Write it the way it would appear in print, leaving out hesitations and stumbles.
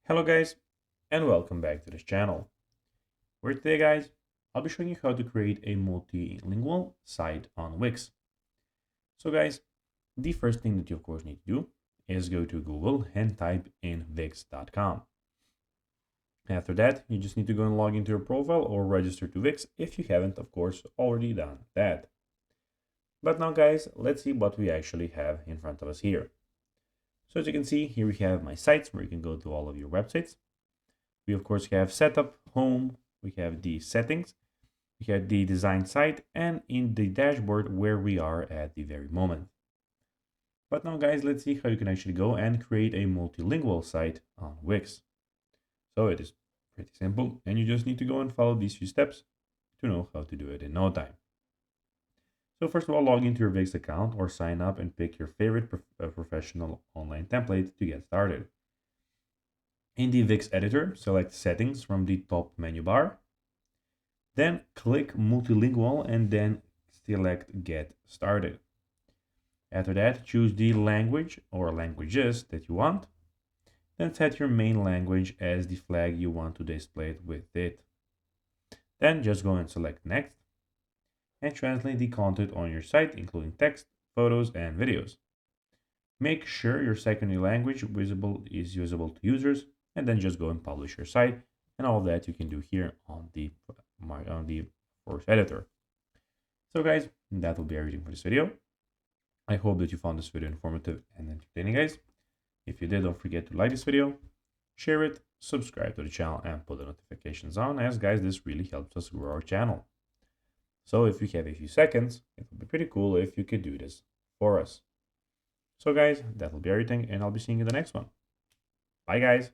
Hello guys, and welcome back to this channel, where today guys, I'll be showing you how to create a multilingual site on Wix. So guys, the first thing that you of course need to do is go to Google and type in wix.com. After that, you just need to go and log into your profile or register to Wix if you haven't of course already done that. But now guys, let's see what we actually have in front of us here. So as you can see, here we have my sites where you can go to all of your websites. We of course have setup, home, we have the settings, we have the design site, and in the dashboard where we are at the very moment. But now guys, let's see how you can actually go and create a multilingual site on Wix. So it is pretty simple, and you just need to go and follow these few steps to know how to do it in no time. So first of all, log into your Wix account or sign up and pick your favorite professional online template to get started. In the Wix editor, select settings from the top menu bar. Then click multilingual and then select get started. After that, choose the language or languages that you want. Then set your main language as the flag you want to display it with it. Then just go and select next and translate the content on your site, including text, photos, and videos. Make sure your secondary language is usable to users, and then just go and publish your site. And all of that you can do here on the Force editor. So guys, that will be everything for this video. I hope that you found this video informative and entertaining, guys. If you did, don't forget to like this video, share it, subscribe to the channel, and put the notifications on, as guys, this really helps us grow our channel. So if you have a few seconds, it would be pretty cool if you could do this for us. So guys, that will be everything, and I'll be seeing you in the next one. Bye guys.